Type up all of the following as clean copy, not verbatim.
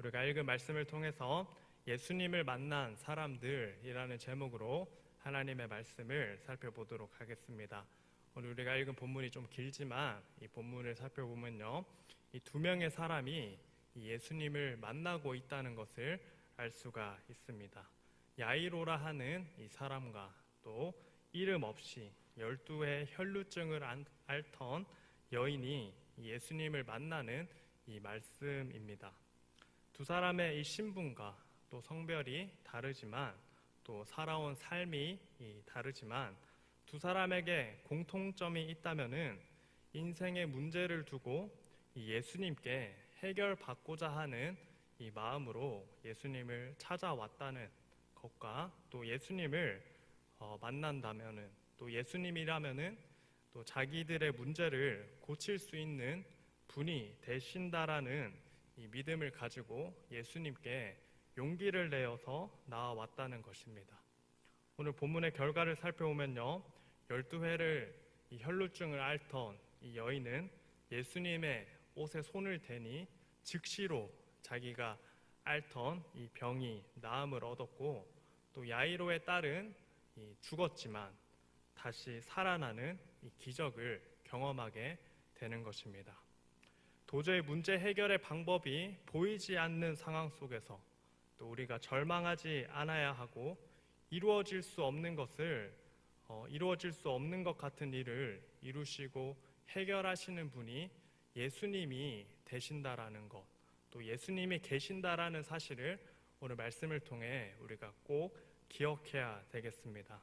우리가 읽은 말씀을 통해서 예수님을 만난 사람들이라는 제목으로 하나님의 말씀을 살펴보도록 하겠습니다. 오늘 우리가 읽은 본문이 좀 길지만 이 본문을 살펴보면요, 이 두 명의 사람이 예수님을 만나고 있다는 것을 알 수가 있습니다. 야이로라 하는 이 사람과 또 이름 없이 12의 혈루증을 앓던 여인이 예수님을 만나는 이 말씀입니다. 두 사람의 이 신분과 또 성별이 다르지만 또 살아온 삶이 다르지만 두 사람에게 공통점이 있다면은 인생의 문제를 두고 예수님께 해결받고자 하는 이 마음으로 예수님을 찾아왔다는 것과 또 예수님을 만난다면은 또 예수님이라면은 또 자기들의 문제를 고칠 수 있는 분이 되신다라는 이 믿음을 가지고 예수님께 용기를 내어서 나아왔다는 것입니다. 오늘 본문의 결과를 살펴보면요, 12회를 이 혈루증을 앓던 이 여인은 예수님의 옷에 손을 대니 즉시로 자기가 앓던 이 병이 나음을 얻었고, 또 야이로의 딸은 죽었지만 다시 살아나는 이 기적을 경험하게 되는 것입니다. 도저히 문제 해결의 방법이 보이지 않는 상황 속에서 또 우리가 절망하지 않아야 하고 이루어질 수 없는 것 같은 일을 이루시고 해결하시는 분이 예수님이 되신다라는 것, 또 예수님이 계신다라는 사실을 오늘 말씀을 통해 우리가 꼭 기억해야 되겠습니다.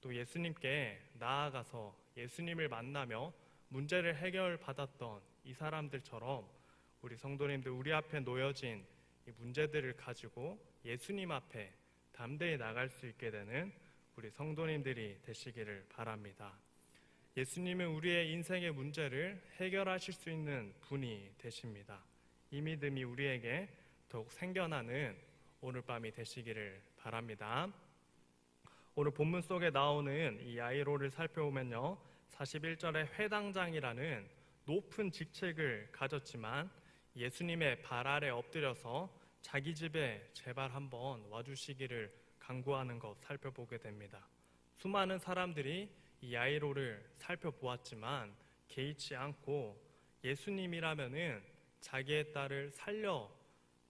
또 예수님께 나아가서 예수님을 만나며 문제를 해결받았던 이 사람들처럼 우리 성도님들, 우리 앞에 놓여진 이 문제들을 가지고 예수님 앞에 담대히 나갈 수 있게 되는 우리 성도님들이 되시기를 바랍니다. 예수님은 우리의 인생의 문제를 해결하실 수 있는 분이 되십니다. 이 믿음이 우리에게 더욱 생겨나는 오늘 밤이 되시기를 바랍니다. 오늘 본문 속에 나오는 이 야이로를 살펴보면요, 41절에 회당장이라는 높은 직책을 가졌지만 예수님의 발 아래 엎드려서 자기 집에 제발 한번 와주시기를 간구하는 것 살펴보게 됩니다. 수많은 사람들이 이 야이로를 살펴보았지만 개의치 않고 예수님이라면은 자기의 딸을 살려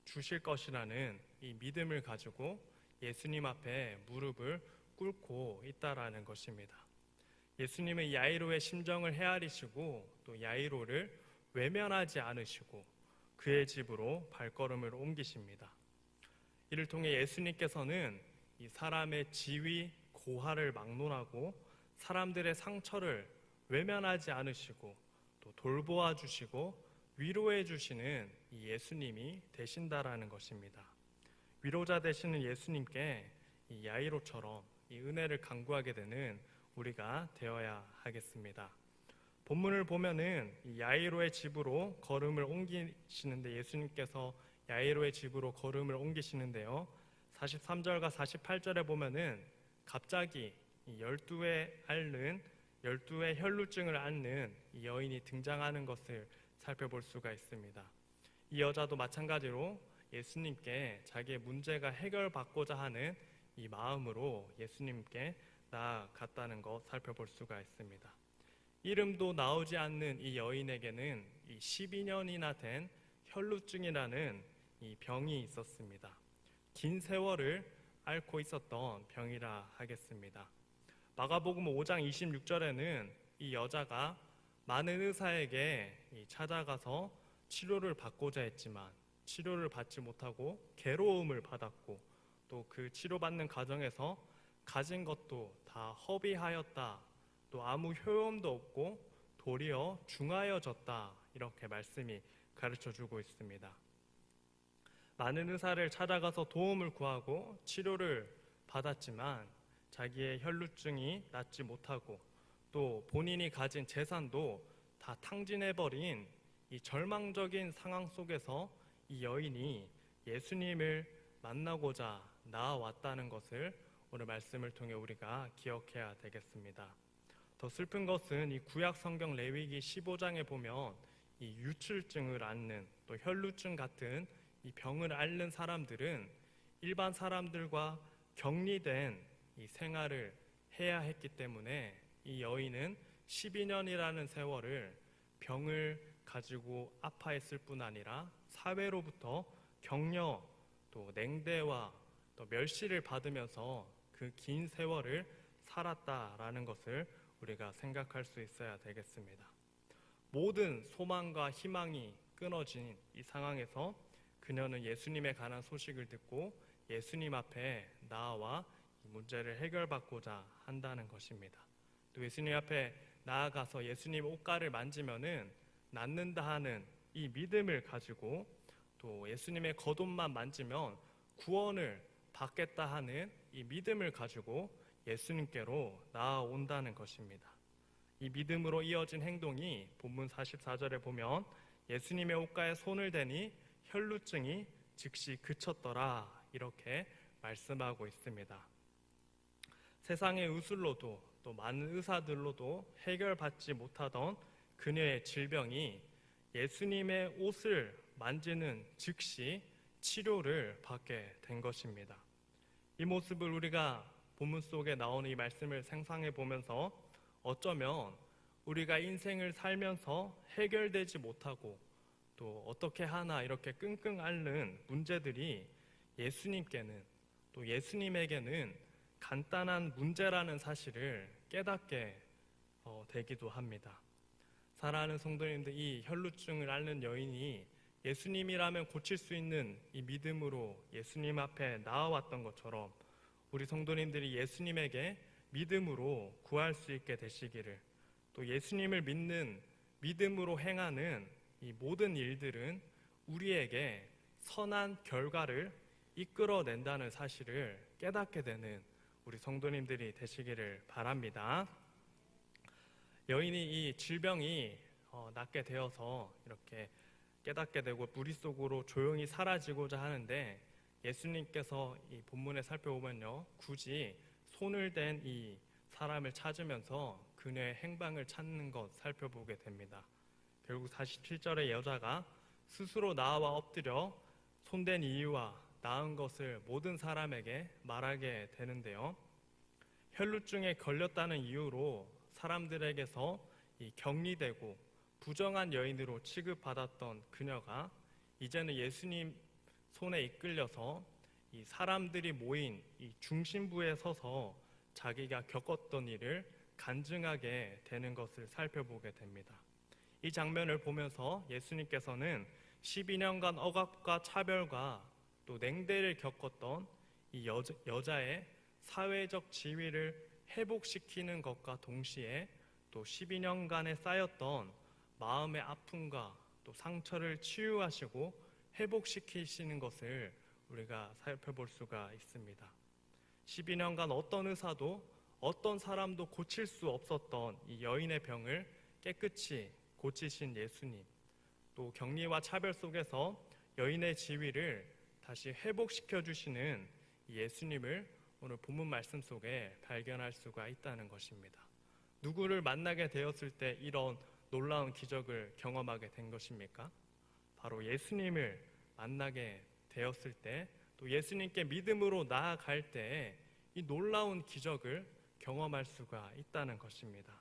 주실 것이라는 이 믿음을 가지고 예수님 앞에 무릎을 꿇고 있다라는 것입니다. 예수님은 야이로의 심정을 헤아리시고 또 야이로를 외면하지 않으시고 그의 집으로 발걸음을 옮기십니다. 이를 통해 예수님께서는 이 사람의 지위, 고하를 막론하고 사람들의 상처를 외면하지 않으시고 또 돌보아 주시고 위로해 주시는 이 예수님이 되신다라는 것입니다. 위로자 되시는 예수님께 이 야이로처럼 이 은혜를 간구하게 되는 우리가 되어야 하겠습니다. 본문을 보면은 이 야이로의 집으로 걸음을 옮기시는데 예수님께서 야이로의 집으로 걸음을 옮기시는데요, 43절과 48절에 보면은 갑자기 이 12의 혈루증을 앓는 이 여인이 등장하는 것을 살펴볼 수가 있습니다. 이 여자도 마찬가지로 예수님께 자기의 문제가 해결받고자 하는 이 마음으로 예수님께 나아갔다는 것 살펴볼 수가 있습니다. 이름도 나오지 않는 이 여인에게는 이 12년이나 된 혈루증이라는 이 병이 있었습니다. 긴 세월을 앓고 있었던 병이라 하겠습니다. 마가복음 5장 26절에는 이 여자가 많은 의사에게 찾아가서 치료를 받고자 했지만 치료를 받지 못하고 괴로움을 받았고 또 그 치료받는 과정에서 가진 것도 다 허비하였다, 또 아무 효험도 없고 도리어 중하여졌다, 이렇게 말씀이 가르쳐주고 있습니다. 많은 의사를 찾아가서 도움을 구하고 치료를 받았지만 자기의 혈루증이 낫지 못하고 또 본인이 가진 재산도 다 탕진해버린 이 절망적인 상황 속에서 이 여인이 예수님을 만나고자 나아왔다는 것을 오늘 말씀을 통해 우리가 기억해야 되겠습니다. 더 슬픈 것은 이 구약 성경 레위기 15장에 보면 이 유출증을 앓는 또 혈루증 같은 이 병을 앓는 사람들은 일반 사람들과 격리된 이 생활을 해야 했기 때문에 이 여인은 12년이라는 세월을 병을 가지고 아파했을 뿐 아니라 사회로부터 격려, 또 냉대와 또 멸시를 받으면서 그 긴 세월을 살았다라는 것을 우리가 생각할 수 있어야 되겠습니다. 모든 소망과 희망이 끊어진 이 상황에서 그녀는 예수님에 관한 소식을 듣고 예수님 앞에 나아와 이 문제를 해결받고자 한다는 것입니다. 또 예수님 앞에 나아가서 예수님 옷가를 만지면은 낫는다 하는 이 믿음을 가지고 또 예수님의 겉옷만 만지면 구원을 받겠다 하는 이 믿음을 가지고 예수님께로 나아온다는 것입니다. 이 믿음으로 이어진 행동이 본문 44절에 보면 예수님의 옷가에 손을 대니 혈루증이 즉시 그쳤더라 이렇게 말씀하고 있습니다. 세상의 의술로도 또 많은 의사들로도 해결받지 못하던 그녀의 질병이 예수님의 옷을 만지는 즉시 치료를 받게 된 것입니다. 이 모습을 우리가 본문 속에 나오는 이 말씀을 상상해 보면서 어쩌면 우리가 인생을 살면서 해결되지 못하고 또 어떻게 하나 이렇게 끙끙 앓는 문제들이 예수님께는 또 예수님에게는 간단한 문제라는 사실을 깨닫게 되기도 합니다. 사랑하는 성도님들, 이 혈루증을 앓는 여인이 예수님이라면 고칠 수 있는 이 믿음으로 예수님 앞에 나아왔던 것처럼 우리 성도님들이 예수님에게 믿음으로 구할 수 있게 되시기를, 또 예수님을 믿는 믿음으로 행하는 이 모든 일들은 우리에게 선한 결과를 이끌어낸다는 사실을 깨닫게 되는 우리 성도님들이 되시기를 바랍니다. 여인이 이 질병이 낫게 되어서 이렇게 깨닫게 되고 무리 속으로 조용히 사라지고자 하는데 예수님께서 이 본문에 살펴보면요, 굳이 손을 댄 이 사람을 찾으면서 그녀의 행방을 찾는 것 살펴보게 됩니다. 결국 47절의 여자가 스스로 나와 엎드려 손댄 이유와 나은 것을 모든 사람에게 말하게 되는데요. 혈루증에 걸렸다는 이유로 사람들에게서 이 격리되고 부정한 여인으로 취급받았던 그녀가 이제는 예수님 손에 이끌려서 이 사람들이 모인 이 중심부에 서서 자기가 겪었던 일을 간증하게 되는 것을 살펴보게 됩니다. 이 장면을 보면서 예수님께서는 12년간 억압과 차별과 또 냉대를 겪었던 이 여자의 사회적 지위를 회복시키는 것과 동시에 또 12년간에 쌓였던 마음의 아픔과 또 상처를 치유하시고 회복시키시는 것을 우리가 살펴볼 수가 있습니다. 12년간 어떤 의사도 어떤 사람도 고칠 수 없었던 이 여인의 병을 깨끗이 고치신 예수님, 또 격리와 차별 속에서 여인의 지위를 다시 회복시켜 주시는 예수님을 오늘 본문 말씀 속에 발견할 수가 있다는 것입니다. 누구를 만나게 되었을 때 이런 놀라운 기적을 경험하게 된 것입니까? 바로 예수님을 만나게 되었을 때, 또 예수님께 믿음으로 나아갈 때 이 놀라운 기적을 경험할 수가 있다는 것입니다.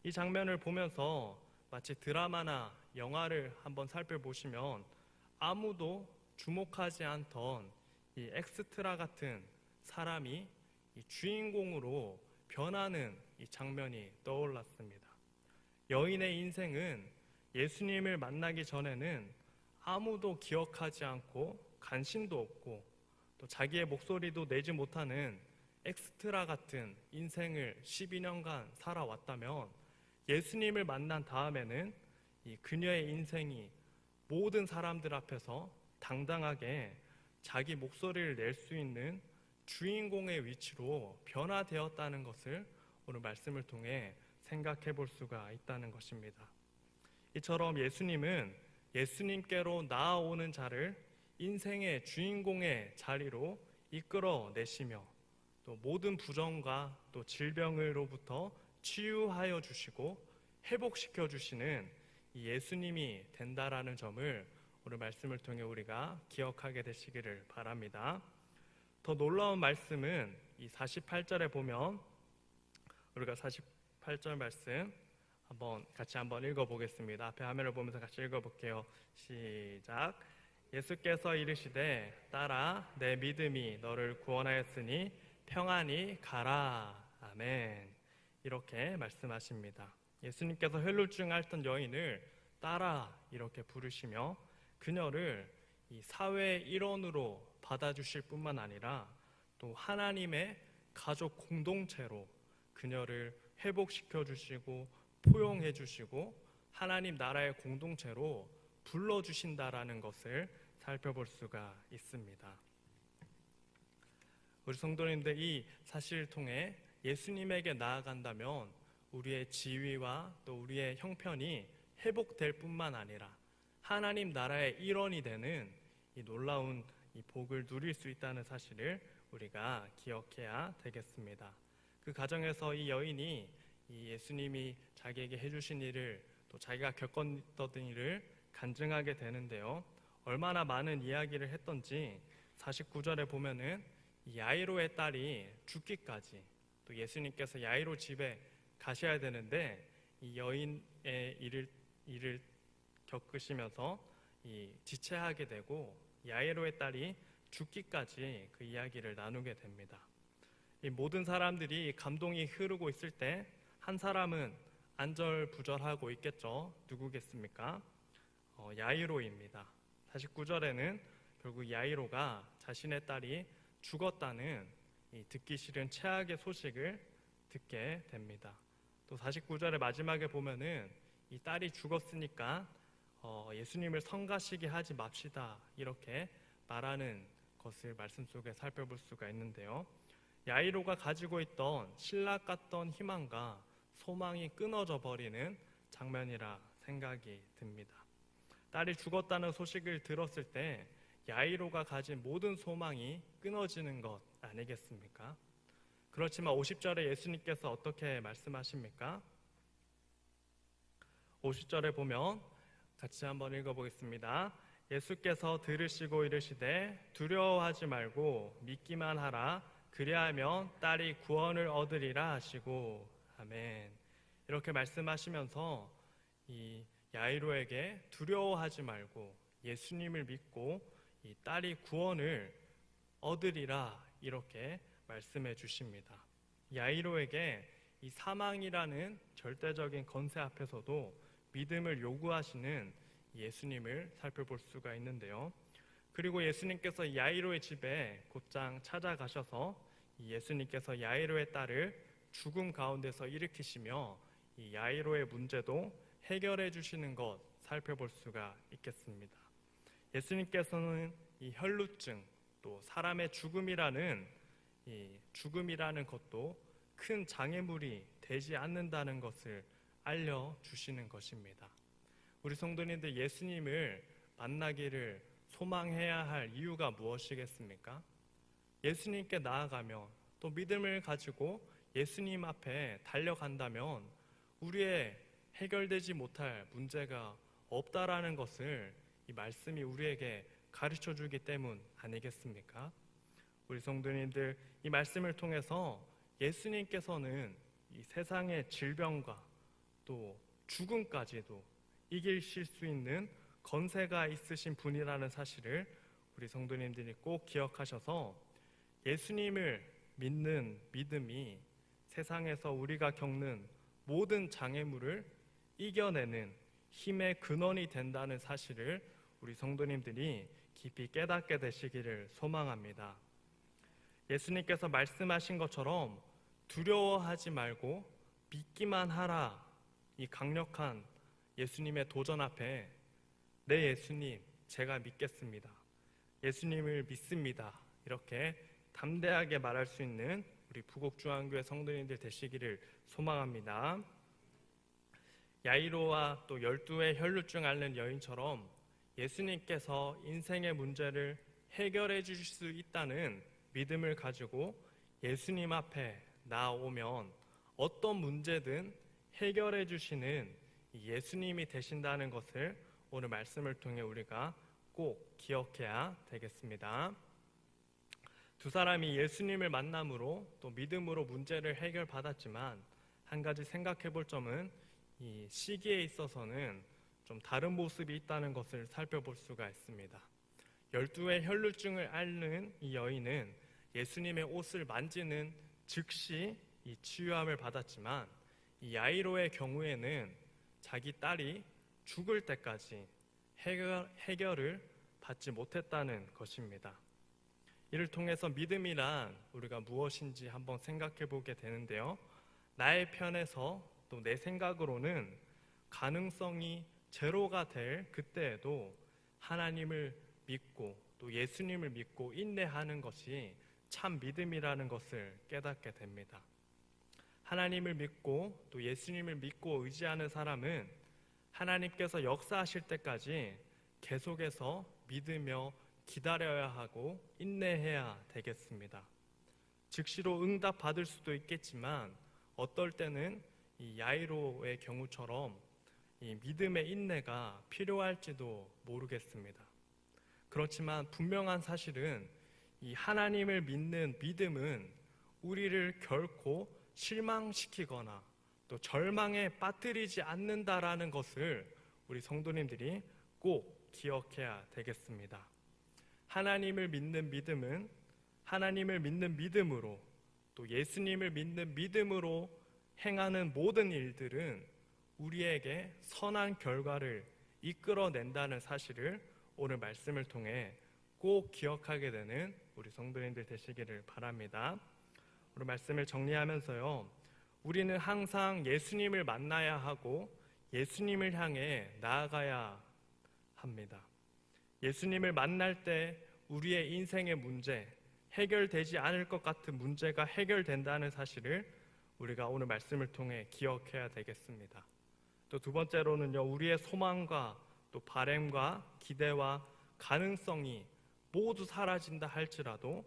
이 장면을 보면서 마치 드라마나 영화를 한번 살펴보시면 아무도 주목하지 않던 이 엑스트라 같은 사람이 이 주인공으로 변하는 이 장면이 떠올랐습니다. 여인의 인생은 예수님을 만나기 전에는 아무도 기억하지 않고 관심도 없고 또 자기의 목소리도 내지 못하는 엑스트라 같은 인생을 12년간 살아왔다면 예수님을 만난 다음에는 이 그녀의 인생이 모든 사람들 앞에서 당당하게 자기 목소리를 낼 수 있는 주인공의 위치로 변화되었다는 것을 오늘 말씀을 통해 생각해 볼 수가 있다는 것입니다. 이처럼 예수님은 예수님께로 나아오는 자를 인생의 주인공의 자리로 이끌어내시며 또 모든 부정과 또 질병으로부터 치유하여 주시고 회복시켜 주시는 이 예수님이 된다라는 점을 오늘 말씀을 통해 우리가 기억하게 되시기를 바랍니다. 더 놀라운 말씀은 이 48절에 보면 우리가 48절 말씀 같이 한번 읽어보겠습니다. 앞에 화면을 보면서 같이 읽어볼게요. 시작. 예수께서 이르시되 딸아 내 믿음이 너를 구원하였으니 평안히 가라. 아멘. 이렇게 말씀하십니다. 예수님께서 혈루증 앓던 여인을 딸아 이렇게 부르시며 그녀를 이 사회의 일원으로 받아주실 뿐만 아니라 또 하나님의 가족 공동체로 그녀를 회복시켜 주시고 포용해 주시고 하나님 나라의 공동체로 불러주신다라는 것을 살펴볼 수가 있습니다. 우리 성도님들, 이 사실을 통해 예수님에게 나아간다면 우리의 지위와 또 우리의 형편이 회복될 뿐만 아니라 하나님 나라의 일원이 되는 이 놀라운 이 복을 누릴 수 있다는 사실을 우리가 기억해야 되겠습니다. 그 과정에서 이 여인이 이 예수님이 자기에게 해주신 일을 또 자기가 겪었던 일을 간증하게 되는데요. 얼마나 많은 이야기를 했던지 49절에 보면은 이 야이로의 딸이 죽기까지, 또 예수님께서 야이로 집에 가셔야 되는데 이 여인의 일을 겪으시면서 이 지체하게 되고 야이로의 딸이 죽기까지 그 이야기를 나누게 됩니다. 이 모든 사람들이 감동이 흐르고 있을 때 한 사람은 안절부절하고 있겠죠. 누구겠습니까? 야이로입니다. 49절에는 결국 야이로가 자신의 딸이 죽었다는 이 듣기 싫은 최악의 소식을 듣게 됩니다. 또 49절의 마지막에 보면은 이 딸이 죽었으니까 예수님을 성가시게 하지 맙시다 이렇게 말하는 것을 말씀 속에 살펴볼 수가 있는데요. 야이로가 가지고 있던 신락 같던 희망과 소망이 끊어져 버리는 장면이라 생각이 듭니다. 딸이 죽었다는 소식을 들었을 때 야이로가 가진 모든 소망이 끊어지는 것 아니겠습니까? 그렇지만 50절에 예수님께서 어떻게 말씀하십니까? 50절에 보면 같이 한번 읽어보겠습니다. 예수께서 들으시고 이르시되 두려워하지 말고 믿기만 하라. 그리하면 딸이 구원을 얻으리라 하시고 아멘. 이렇게 말씀하시면서 이 야이로에게 두려워하지 말고 예수님을 믿고 이 딸이 구원을 얻으리라 이렇게 말씀해 주십니다. 야이로에게 이 사망이라는 절대적인 권세 앞에서도 믿음을 요구하시는 예수님을 살펴볼 수가 있는데요. 그리고 예수님께서 야이로의 집에 곧장 찾아가셔서 예수님께서 야이로의 딸을 죽음 가운데서 일으키시며 이 야이로의 문제도 해결해 주시는 것 살펴볼 수가 있겠습니다. 예수님께서는 이 혈루증 또 사람의 죽음이라는 것도 큰 장애물이 되지 않는다는 것을 알려주시는 것입니다. 우리 성도님들, 예수님을 만나기를 소망해야 할 이유가 무엇이겠습니까? 예수님께 나아가면 또 믿음을 가지고 예수님 앞에 달려간다면 우리의 해결되지 못할 문제가 없다라는 것을 이 말씀이 우리에게 가르쳐 주기 때문 아니겠습니까? 우리 성도님들, 이 말씀을 통해서 예수님께서는 이 세상의 질병과 또 죽음까지도 이기실 수 있는 권세가 있으신 분이라는 사실을 우리 성도님들이 꼭 기억하셔서 예수님을 믿는 믿음이 세상에서 우리가 겪는 모든 장애물을 이겨내는 힘의 근원이 된다는 사실을 우리 성도님들이 깊이 깨닫게 되시기를 소망합니다. 예수님께서 말씀하신 것처럼 두려워하지 말고 믿기만 하라, 이 강력한 예수님의 도전 앞에 네 예수님, 제가 믿겠습니다. 예수님을 믿습니다. 이렇게 담대하게 말할 수 있는 우리 부곡중앙교회 성도님들 되시기를 소망합니다. 야이로와 또 12의 혈루증 앓는 여인처럼 예수님께서 인생의 문제를 해결해 주실 수 있다는 믿음을 가지고 예수님 앞에 나오면 어떤 문제든 해결해 주시는 예수님이 되신다는 것을 오늘 말씀을 통해 우리가 꼭 기억해야 되겠습니다. 두 사람이 예수님을 만남으로 또 믿음으로 문제를 해결받았지만 한 가지 생각해 볼 점은 이 시기에 있어서는 좀 다른 모습이 있다는 것을 살펴볼 수가 있습니다. 12의 혈루증을 앓는 이 여인은 예수님의 옷을 만지는 즉시 이 치유함을 받았지만 이 야이로의 경우에는 자기 딸이 죽을 때까지 해결을 받지 못했다는 것입니다. 이를 통해서 믿음이란 우리가 무엇인지 한번 생각해 보게 되는데요. 나의 편에서 또 내 생각으로는 가능성이 제로가 될 그때에도 하나님을 믿고 또 예수님을 믿고 인내하는 것이 참 믿음이라는 것을 깨닫게 됩니다. 하나님을 믿고 또 예수님을 믿고 의지하는 사람은 하나님께서 역사하실 때까지 계속해서 믿으며 기다려야 하고 인내해야 되겠습니다. 즉시로 응답 받을 수도 있겠지만 어떨 때는 이 야이로의 경우처럼 이 믿음의 인내가 필요할지도 모르겠습니다. 그렇지만 분명한 사실은 이 하나님을 믿는 믿음은 우리를 결코 실망시키거나 또 절망에 빠뜨리지 않는다라는 것을 우리 성도님들이 꼭 기억해야 되겠습니다. 하나님을 믿는 믿음은 하나님을 믿는 믿음으로 또 예수님을 믿는 믿음으로 행하는 모든 일들은 우리에게 선한 결과를 이끌어낸다는 사실을 오늘 말씀을 통해 꼭 기억하게 되는 우리 성도님들 되시기를 바랍니다. 오늘 말씀을 정리하면서요, 우리는 항상 예수님을 만나야 하고 예수님을 향해 나아가야 합니다. 예수님을 만날 때 우리의 인생의 문제, 해결되지 않을 것 같은 문제가 해결된다는 사실을 우리가 오늘 말씀을 통해 기억해야 되겠습니다. 또 두 번째로는요, 우리의 소망과 또 바램과 기대와 가능성이 모두 사라진다 할지라도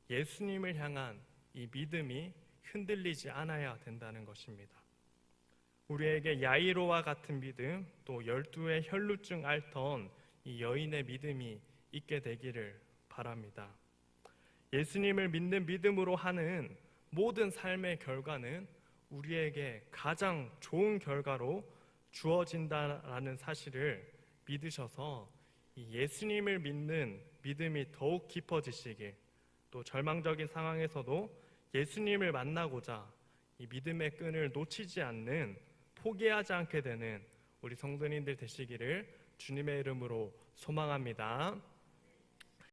예수님을 향한 이 믿음이 흔들리지 않아야 된다는 것입니다. 우리에게 야이로와 같은 믿음, 또 12의 혈루증 앓던 이 여인의 믿음이 있게 되기를 바랍니다. 예수님을 믿는 믿음으로 하는 모든 삶의 결과는 우리에게 가장 좋은 결과로 주어진다라는 사실을 믿으셔서 이 예수님을 믿는 믿음이 더욱 깊어지시길, 또 절망적인 상황에서도 예수님을 만나고자 이 믿음의 끈을 놓치지 않는, 포기하지 않게 되는 우리 성도님들 되시기를 주님의 이름으로 소망합니다.